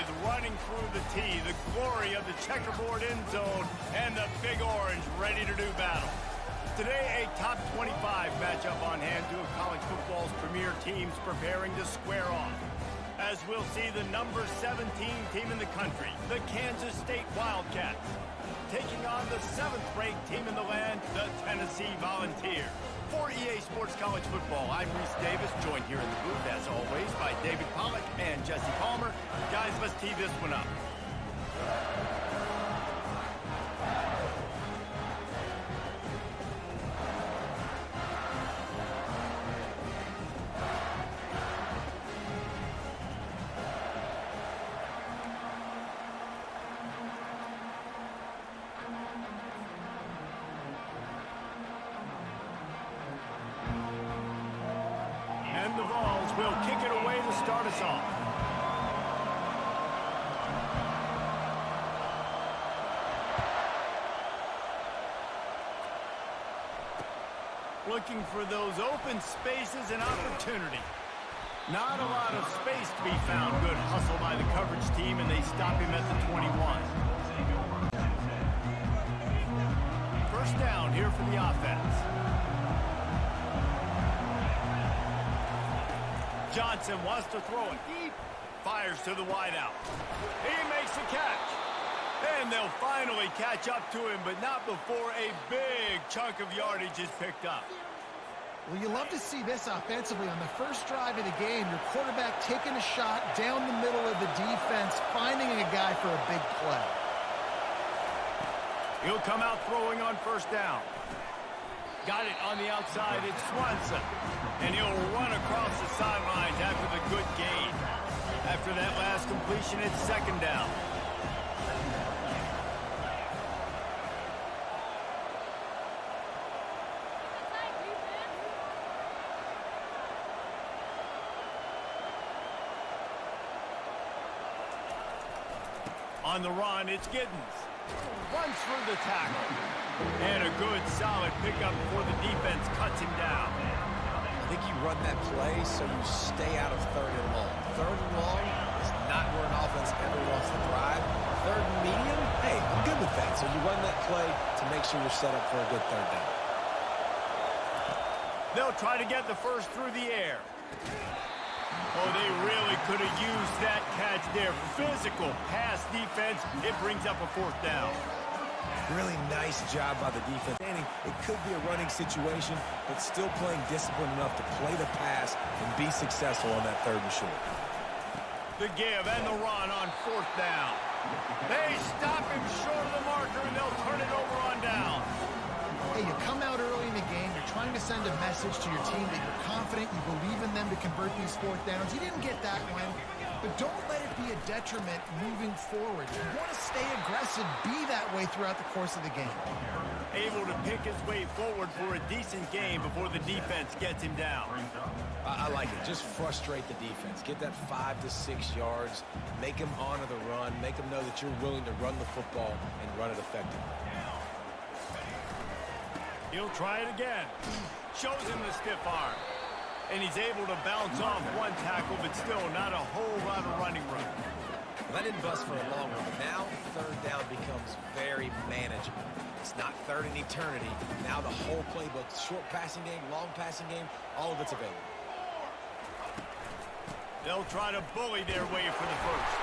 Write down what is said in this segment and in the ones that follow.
is running through the tee, the glory of the checkerboard end zone, and the Big Orange ready to do battle. Today, a top 25 matchup on hand, two of college football's premier teams preparing to square off. As we'll see the number 17 team in the country, the Kansas State Wildcats, taking on the 7th-ranked team in the land, the Tennessee Volunteers. For EA Sports College Football, I'm Reese Davis, joined here in the booth, as always, by David Pollack and Jesse Palmer. Guys, let's tee this one up. And the Vols will kick it away to start us off. Looking for those open spaces and opportunity. Not a lot of space to be found. Good hustle by the coverage team, and they stop him at the 21. First down here for the offense. Johnson wants to throw it deep. Fires to the wideout. He makes the catch. And they'll finally catch up to him, but not before a big chunk of yardage is picked up. Well, you love to see this offensively. On the first drive of the game, your quarterback taking a shot down the middle of the defense, finding a guy for a big play. He'll come out throwing on first down. Got it on the outside. It's Swanson. And he'll run across the sidelines after the good gain. After that last completion, it's second down. On the run, it's Giddens. Runs through the tackle. And a good, solid pickup before the defense cuts him down. I think you run that play so you stay out of third and long. Third and long is not where an offense ever wants to thrive. Third and medium, hey, I'm good with that. So you run that play to make sure you're set up for a good third down. They'll try to get the first through the air. Oh, they really could have used that catch there. Physical pass defense. It brings up a fourth down. Really nice job by the defense. It could be a running situation, but still playing discipline enough to play the pass and be successful on that third and short. The give and the run on fourth down. They stop him short of the marker, and they'll turn it over on down. Hey, you come out early in the game, you're trying to send a message to your team that you're confident, you believe in them to convert these fourth downs. You didn't get that one, but don't let it be a detriment moving forward. You want to stay aggressive, be that way throughout the course of the game. Able to pick his way forward for a decent game before the defense gets him down. I like it. Just frustrate the defense. Get that 5 to 6 yards. Make them honor the run. Make them know that you're willing to run the football and run it effectively. He'll try it again. Shows him the stiff arm. And he's able to bounce off one tackle, but still not a whole lot of running room. Well, that didn't bust for a long one, but now third down becomes very manageable. It's not third in eternity. Now the whole playbook, short passing game, long passing game, all of it's available. They'll try to bully their way for the first.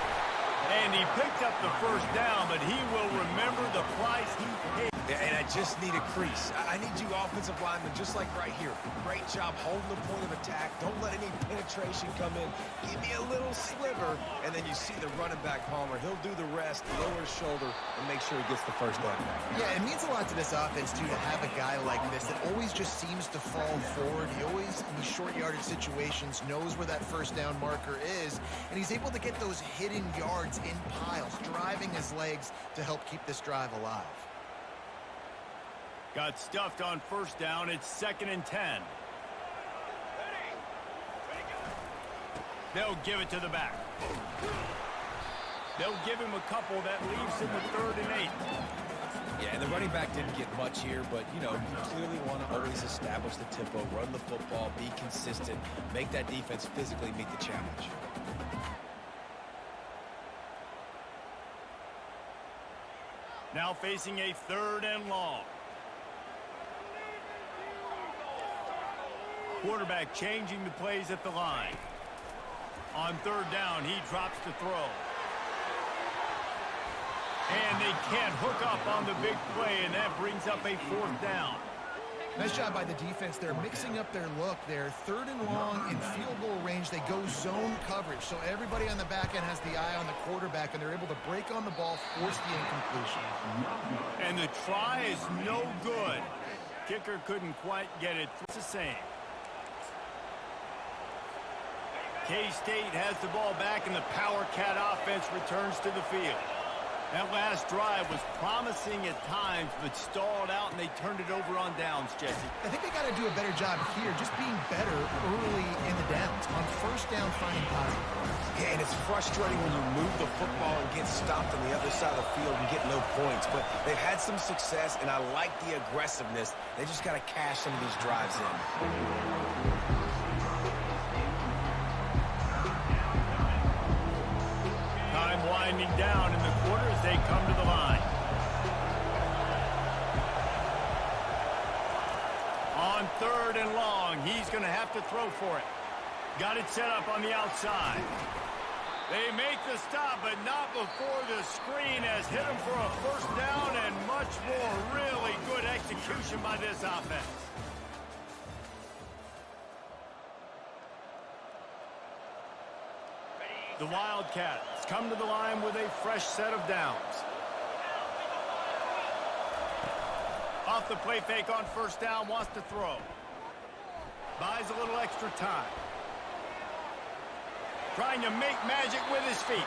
And he picked up the first down, but he will remember the price he paid. And I just need a crease. I need you offensive linemen, just like right here. Great job holding the point of attack. Don't let any penetration come in. Give me a little sliver, and then you see the running back, Palmer. He'll do the rest, lower his shoulder, and make sure he gets the first down. Yeah, it means a lot to this offense, too, to have a guy like this that always just seems to fall forward. He always, in these short yardage situations, knows where that first down marker is, and he's able to get those hidden yards in piles, driving his legs to help keep this drive alive. Got stuffed on first down. It's 2nd and 10. They'll give it to the back. They'll give him a couple. That leaves him with 3rd and 8. Yeah, and the running back didn't get much here, but, you know, you clearly want to always establish the tempo, run the football, be consistent, make that defense physically meet the challenge. Now facing a 3rd and long. Quarterback changing the plays at the line. On 3rd down, he drops to throw. And they can't hook up on the big play, and that brings up a 4th down. Nice job by the defense. They're mixing up their look. They're 3rd and long in field goal range. They go zone coverage. So everybody on the back end has the eye on the quarterback, and they're able to break on the ball, force the incompletion. And the try is no good. Kicker couldn't quite get it. It's the same. K-State has the ball back, and the Power Cat offense returns to the field. That last drive was promising at times, but stalled out, and they turned it over on downs, Jesse. I think they got to do a better job here, just being better early in the downs. On 1st down, finding positive. Yeah, and it's frustrating when you move the football and get stopped on the other side of the field and get no points. But they've had some success, and I like the aggressiveness. They just got to cash some of these drives in. Time winding down in the quarter as they come to the line. On 3rd and long, he's going to have to throw for it. Got it set up on the outside. They make the stop, but not before the screen has hit him for a 1st down and much more. Really good execution by this offense. The Wildcats come to the line with a fresh set of downs. Off the play fake on 1st down, wants to throw. Buys a little extra time. Trying to make magic with his feet.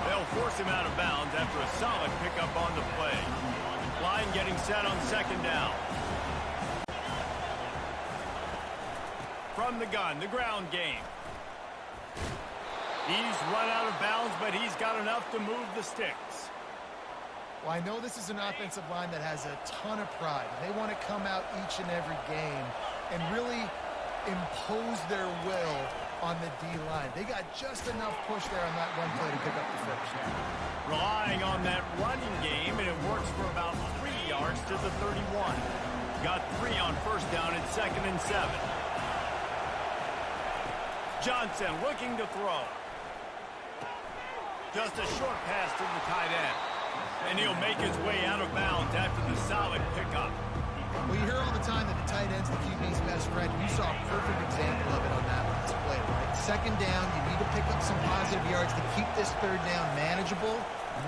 They'll force him out of bounds after a solid pickup on the play. Line getting set on 2nd down. From the gun, the ground game. He's run out of bounds, but he's got enough to move the sticks. Well, I know this is an offensive line that has a ton of pride. They want to come out each and every game and really impose their will on the D-line. They got just enough push there on that run play to pick up the 1st. Relying on that running game, and it works for about 3 yards to the 31. Got 3 on 1st down and 2nd and 7. Johnson looking to throw. Just a short pass to the tight end. And he'll make his way out of bounds after the solid pickup. Well, you hear all the time that the tight end's the QB's best friend. You saw a perfect example of it on that last play, right? 2nd down, you need to pick up some positive yards to keep this 3rd down manageable.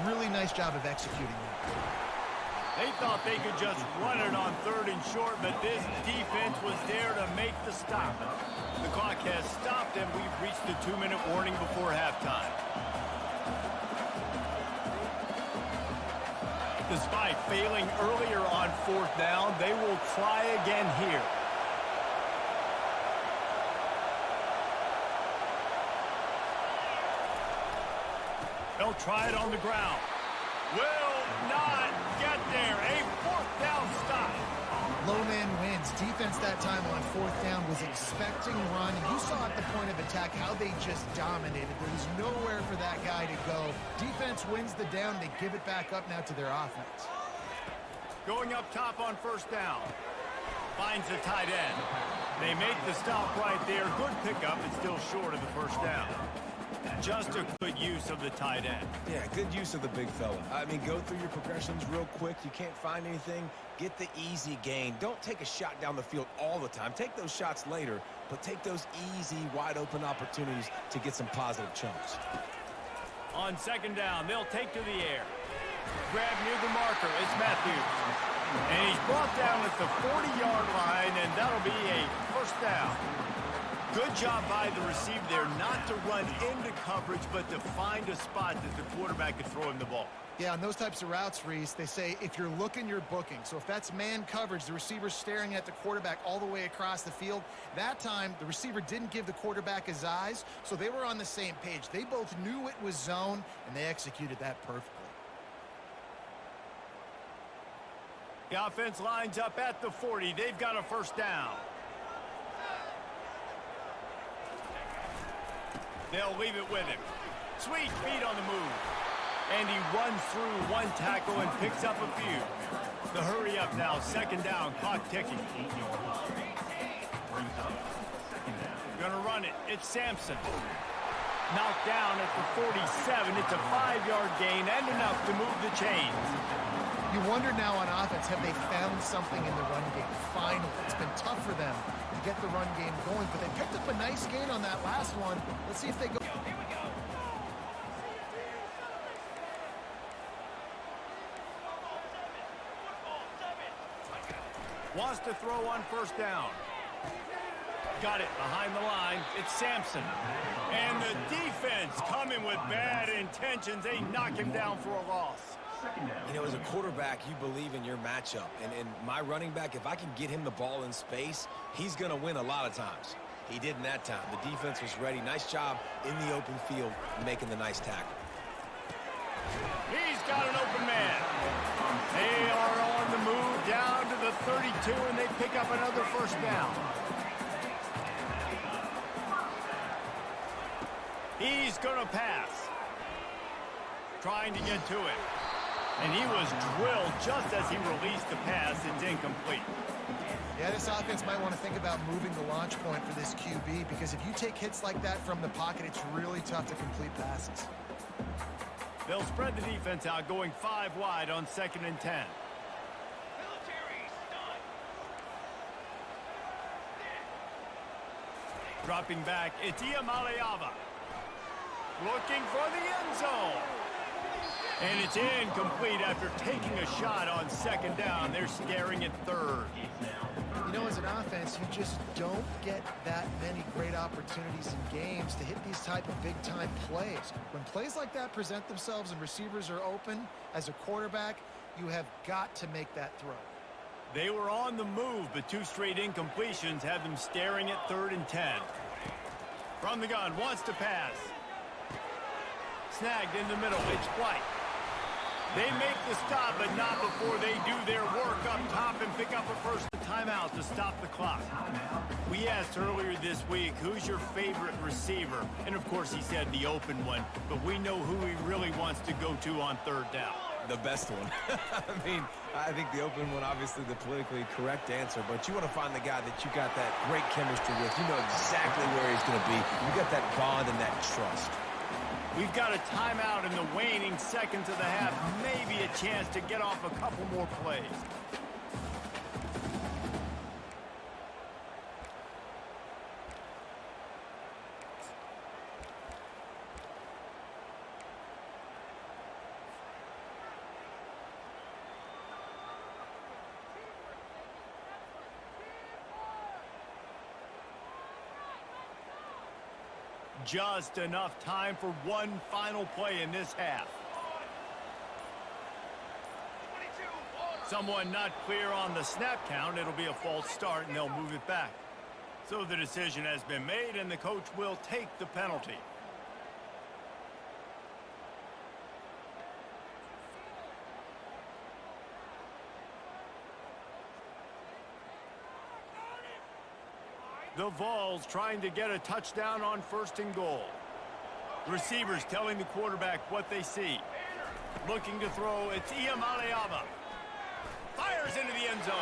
Really nice job of executing that. They thought they could just run it on 3rd and short, but this defense was there to make the stop. The clock has stopped, and we've reached the 2-minute warning before halftime. Despite failing earlier on 4th down, they will try again here. They'll try it on the ground. Will not get there. A 4th down stop. Low man wins. Defense that time on 4th down was expecting run. And you saw at the point of attack how they just dominated. There was nowhere for that guy to go. Defense wins the down. They give it back up now to their offense. Going up top on 1st down. Finds the tight end. They make the stop right there. Good pickup, but still short of the 1st down. Just a good use of the tight end. Yeah, good use of the big fella. I mean, go through your progressions real quick. You can't find anything, get the easy gain. Don't take a shot down the field all the time. Take those shots later, but take those easy, wide-open opportunities to get some positive chunks. On 2nd down, they'll take to the air. Grab near the marker. It's Matthews. And he's brought down at the 40-yard line, and that'll be a 1st down. Good job by the receiver there not to run into coverage, but to find a spot that the quarterback could throw him the ball. Yeah, on those types of routes, Reese, they say if you're looking, you're booking. So if that's man coverage, the receiver's staring at the quarterback all the way across the field. That time, the receiver didn't give the quarterback his eyes, so they were on the same page. They both knew it was zone, and they executed that perfectly. The offense lines up at the 40. They've got a 1st down. They'll leave it with him. Sweet feet on the move. And he runs through one tackle and picks up a few. The hurry up now, second down, clock ticking. Gonna run it, it's Sampson. Knocked down at the 47, it's a 5-yard gain and enough to move the chains. You wonder now on offense, have they found something in the run game? Finally, it's been tough for them to get the run game going, but they picked up a nice gain on that last one. Let's see if they go. Wants to throw on first down. Got it behind the line. It's Sampson. And the defense coming with bad intentions. They knock him down for a loss. You know, as a quarterback, you believe in your matchup. And my running back, if I can get him the ball in space, he's going to win a lot of times. He did in that time. The defense was ready. Nice job in the open field making the nice tackle. He's got an open man. They are on the move down to the 32, and they pick up another first down. He's going to pass. Trying to get to it. And he was drilled just as he released the pass. It's incomplete. Yeah, this offense might want to think about moving the launch point for this QB, because if you take hits like that from the pocket, it's really tough to complete passes. They'll spread the defense out, going 5 wide on 2nd and 10. Dropping back, it's Iamaleava. Looking for the end zone. And it's incomplete after taking a shot on 2nd down. They're scaring at 3rd. You know, as an offense, you just don't get that many great opportunities in games to hit these type of big-time plays. When plays like that present themselves and receivers are open, as a quarterback, you have got to make that throw. They were on the move, but 2 straight incompletions had them staring at 3rd and 10. From the gun, wants to pass. Snagged in the middle, it's White. They make the stop, but not before they do their work up top and pick up a first timeout to stop the clock. We asked earlier this week, who's your favorite receiver? And of course he said the open one, but we know who he really wants to go to on 3rd down. The best one. I mean, I think the open one, obviously the politically correct answer, but you want to find the guy that you got that great chemistry with. You know exactly where he's going to be. You got that bond and that trust. We've got a timeout in the waning seconds of the half. Maybe a chance to get off a couple more plays. Just enough time for one final play in this half. Someone not clear on the snap count. It'll be a false start, and they'll move it back. So the decision has been made, and the coach will take the penalty. The Vols trying to get a touchdown on 1st and goal. Receivers telling the quarterback what they see. Looking to throw, it's Iamaleava. Fires into the end zone.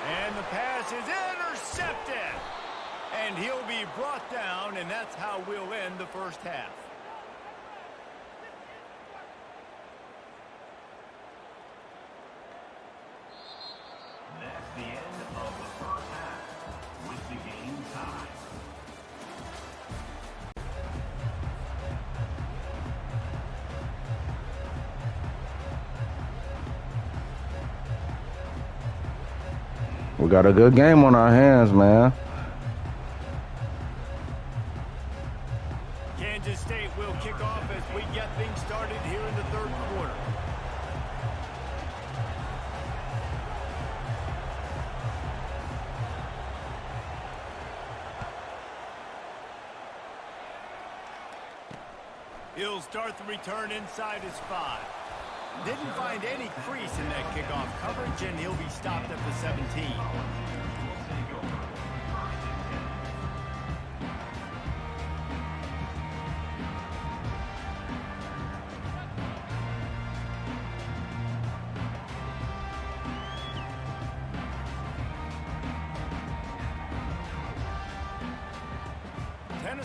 And the pass is intercepted. And he'll be brought down, and that's how we'll end the first half. That's the end of the first half, with the game tied. We got a good game on our hands, man. Kansas State will kick off as we get things started here in the 3rd quarter. He'll start the return inside his 5. Didn't find any crease in that kickoff coverage, and he'll be stopped at the 17.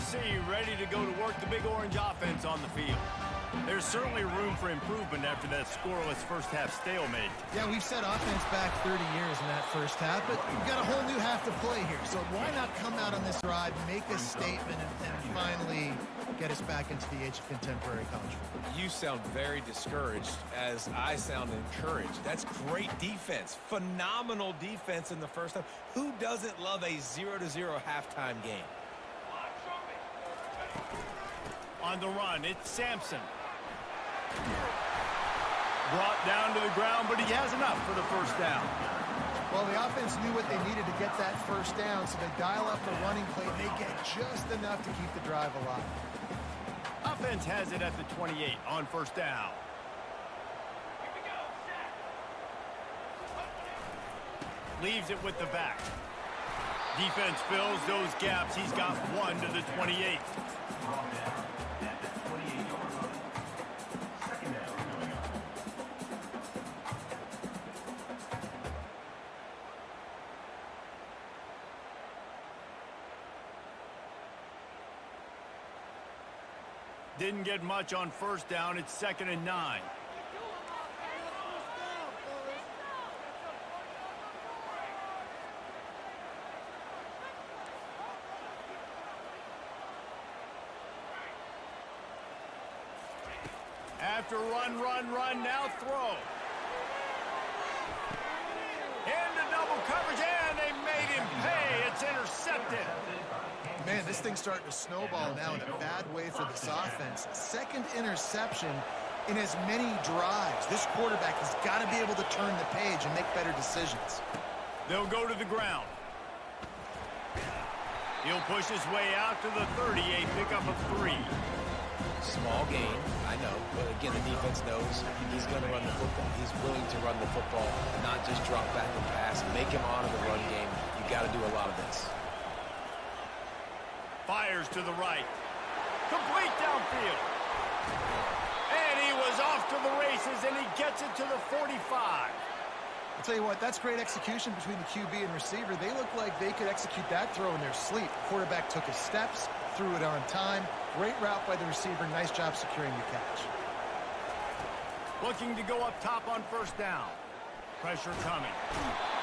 see, ready to go to work the Big Orange offense on the field. There's certainly room for improvement after that scoreless first-half stalemate. Yeah, we've set offense back 30 years in that first half, but we've got a whole new half to play here. So why not come out on this drive, make a statement, and finally get us back into the age of contemporary college football? You sound very discouraged as I sound encouraged. That's great defense. Phenomenal defense in the first half. Who doesn't love a 0-0 halftime game? On the run, it's Sampson. Brought down to the ground, but he has enough for the first down. Well, the offense knew what they needed to get that first down, so they dial up the running play. They get just enough to keep the drive alive. Offense has it at the 28 on first down. Leaves it with the back. Defense fills those gaps. He's got one to the 28. Didn't get much on first down. It's 2nd and 9. After run, now throw. Into double coverage, and they made him pay. It's intercepted. Man, this thing's starting to snowball now in a bad way for this offense. Second interception in as many drives. This quarterback has got to be able to turn the page and make better decisions. They'll go to the ground. He'll push his way out to the 38, pick up a 3. Small game, I know, but again, the defense knows he's going to run the football. He's willing to run the football, not just drop back and pass, make him honor the run game. You got to do a lot of this. Fires to the right. Complete downfield. And he was off to the races, and he gets it to the 45. I'll tell you what, that's great execution between the QB and receiver. They look like they could execute that throw in their sleep. Quarterback took his steps, threw it on time. Great route by the receiver. Nice job securing the catch. Looking to go up top on first down. Pressure coming.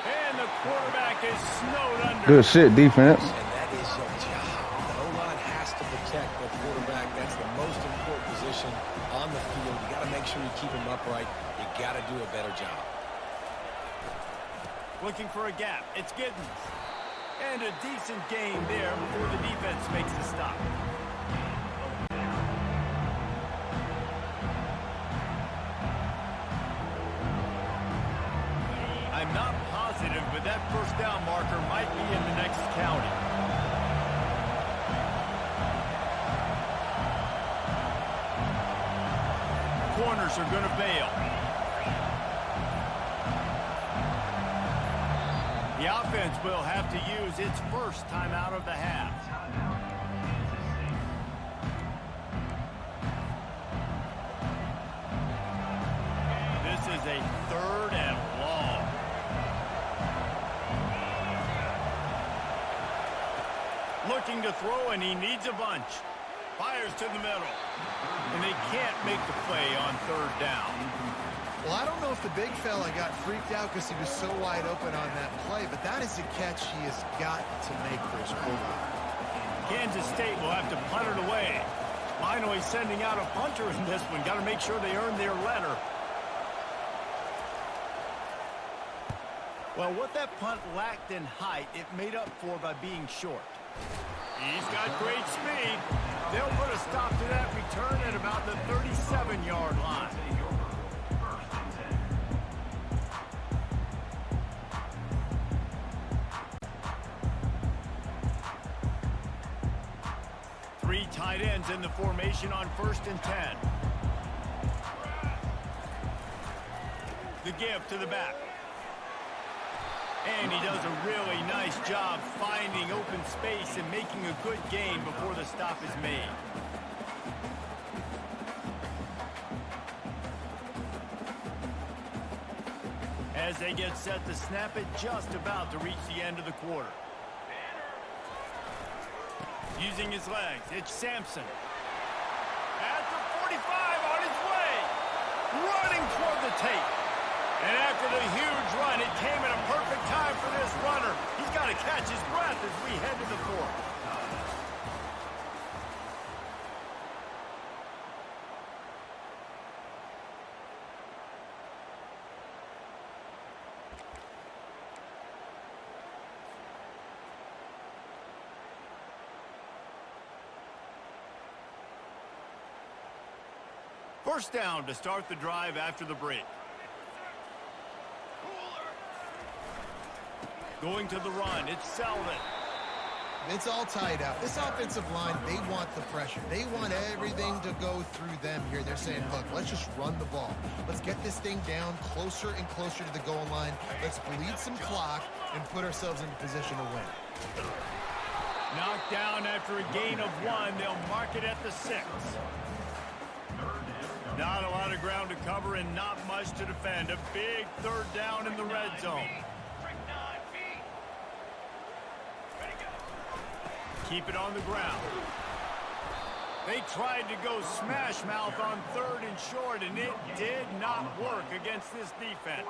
And the quarterback is snowed under. Good shit, defense. And that is your job. The O-line has to protect the quarterback. That's the most important position on the field. You got to make sure you keep him upright. You got to do a better job. Looking for a gap. It's Giddens. And a decent gain there before the defense makes the stop. I'm not positive, but that first down marker might be in the next county. Corners are going to bail. The offense will have to use its first timeout of the half. This is a 3rd and long. Looking to throw, and he needs a bunch. Fires to the middle. And they can't make the play on 3rd down. Well, I don't know if the big fella got freaked out because he was so wide open on that play, but that is a catch he has got to make for his quarterback. Kansas State will have to punt it away. Finally sending out a punter in this one. Got to make sure they earn their letter. Well, what that punt lacked in height, it made up for by being short. He's got great speed. They'll put a stop to that return at about the 37-yard line. Three tight ends in the formation on 1st and 10. The give to the back. And he does a really nice job finding open space and making a good gain before the stop is made. As they get set to snap it, just about to reach the end of the quarter. Using his legs, it's Sampson. At the 45, on his way. Running toward the tape. And after the huge run, it came at a perfect time for this runner. He's got to catch his breath as we head to the fourth. First down to start the drive after the break. Going to the run, it's Selden. It's all tied up. This offensive line, they want the pressure. They want everything to go through them here. They're saying, look, let's just run the ball. Let's get this thing down closer and closer to the goal line. Let's bleed some clock and put ourselves into position to win. Knocked down after a gain of 1. They'll mark it at the 6. Not a lot of ground to cover and not much to defend. A big third down in the red zone. Keep it on the ground. They tried to go smash mouth on 3rd and short, and it did not work against this defense.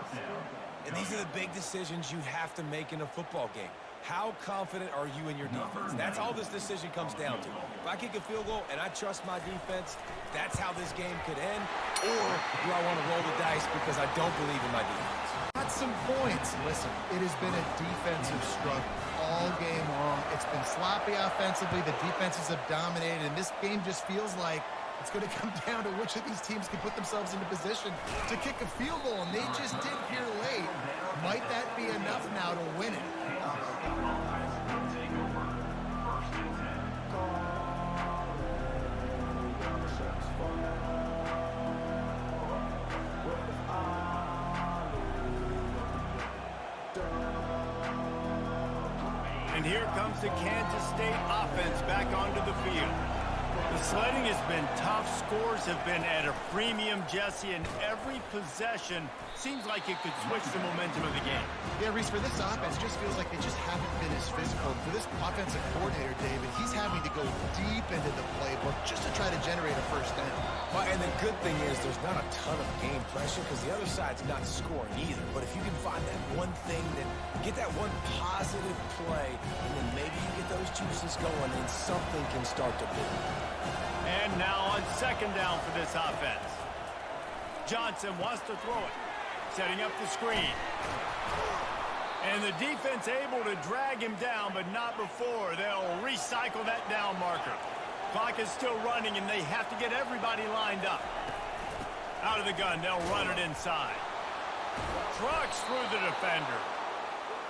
And these are the big decisions you have to make in a football game. How confident are you in your defense? That's all this decision comes down to. If I kick a field goal and I trust my defense, that's how this game could end. Or do I want to roll the dice because I don't believe in my defense? Got some points. Listen, it has been a defensive struggle all game long. It's been sloppy offensively. The defenses have dominated, and this game just feels like it's going to come down to which of these teams can put themselves into position to kick a field goal, and they just did here late. Might that be enough now to win it? And here comes the Kansas State offense back onto the field. The sledding has been tough. Scores have been at a premium, Jesse, and every possession seems like it could switch the momentum of the game. Yeah, Reese, for this offense, it just feels like they just haven't been as physical. For this offensive coordinator, David, he's having to go deep into the playbook just to try to generate a first down. Well, and the good thing is there's not a ton of game pressure because the other side's not scoring either. But if you can find that one thing, then get that one positive play, and then maybe you get those juices going and something can start to build. And now on 2nd down for this offense. Johnson wants to throw it. Setting up the screen. And the defense able to drag him down, but not before. They'll recycle that down marker. Clock is still running, and they have to get everybody lined up. Out of the gun, they'll run it inside. Trucks through the defender.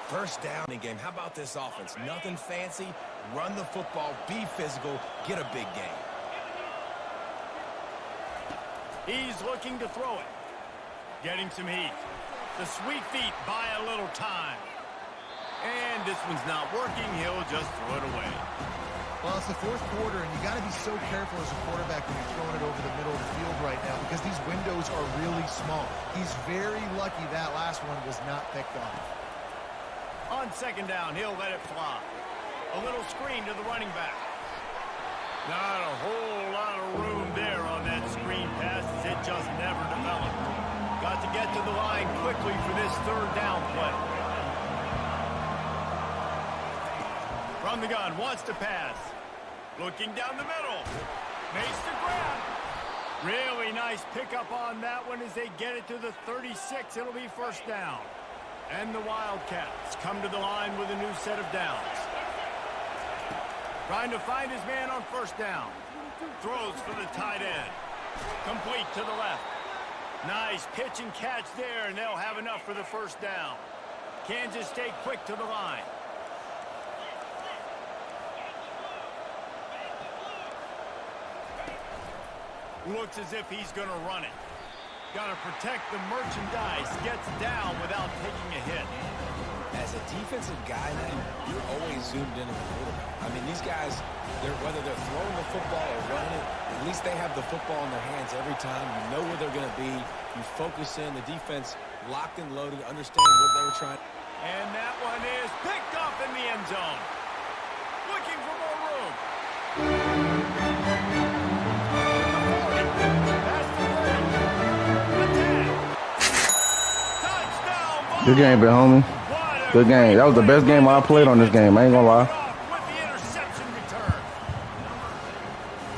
First down in game. How about this offense? Nothing fancy. Run the football, be physical, get a big game. He's looking to throw it. Getting some heat. The sweet feet buy a little time. And this one's not working. He'll just throw it away. Well, it's the 4th quarter, and you got to be so careful as a quarterback when you're throwing it over the middle of the field right now because these windows are really small. He's very lucky that last one was not picked off. On 2nd down, he'll let it fly. A little screen to the running back. Not a whole lot of room there on that screen pass as it just never developed. Got to get to the line quickly for this 3rd down play. From the gun, wants to pass. Looking down the middle. Makes the grab. Really nice pickup on that one as they get it to the 36. It'll be 1st down. And the Wildcats come to the line with a new set of downs. Trying to find his man on 1st down. Throws for the tight end. Complete to the left. Nice pitch and catch there, and they'll have enough for the 1st down. Kansas State quick to the line. Looks as if he's going to run it. Got to protect the merchandise. Gets down without taking a hit. As a defensive guy, man, you're always zoomed in on the quarterback. I mean, these guys, whether they're throwing the football or running it, at least they have the football in their hands every time. You know where they're going to be. You focus in. The defense locked and loaded, understand what they were trying. And that one is picked off in the end zone. Looking for more room. Good game, big homie. Good game. That was the best game I played on this game. I ain't gonna lie. With the interception return.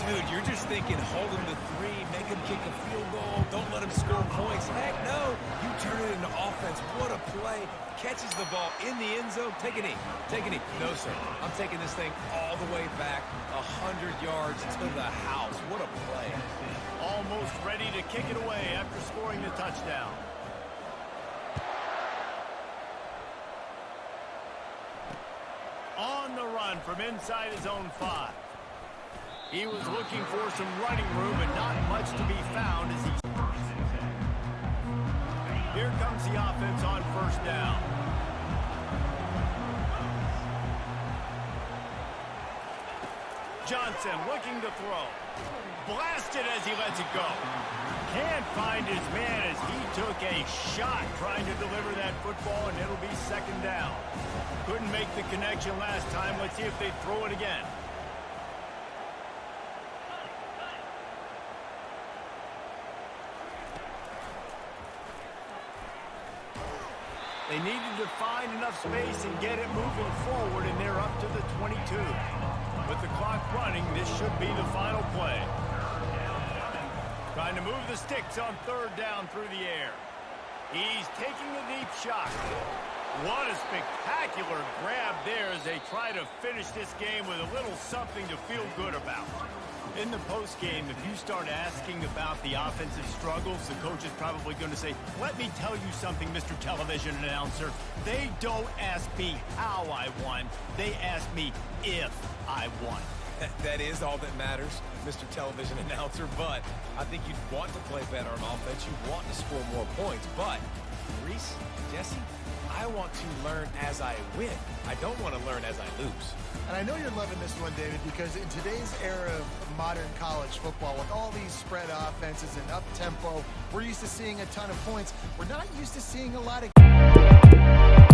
Dude, you're just thinking, hold him to 3, make him kick a field goal, don't let him score points. Heck no, you turn it into offense. What a play. Catches the ball in the end zone. Take a knee. Take a knee. No, sir. I'm taking this thing all the way back 100 yards to the house. What a play. Almost ready to kick it away after scoring the touchdown. On the run from inside his own 5. He was looking for some running room, and not much to be found as he... Here comes the offense on first down. Johnson looking to throw. Blasted as he lets it go. Can't find his man as he took a shot trying to deliver that football, and it'll be second down. Couldn't make the connection last time. Let's see if they throw it again. They needed to find enough space and get it moving forward, and they're up to the 22. With the clock running, this should be the final play. Trying to move the sticks on third down through the air. He's taking a deep shot. What a spectacular grab there as they try to finish this game with a little something to feel good about. In the postgame, if you start asking about the offensive struggles, the coach is probably going to say, let me tell you something, Mr. Television Announcer. They don't ask me how I won. They ask me if I won. That is all that matters, Mr. Television Announcer, but I think you'd want to play better on offense. You want to score more points, but Reese, Jesse, I want to learn as I win. I don't want to learn as I lose. And I know you're loving this one, David, because in today's era of modern college football, with all these spread offenses and up-tempo, we're used to seeing a ton of points. We're not used to seeing a lot of...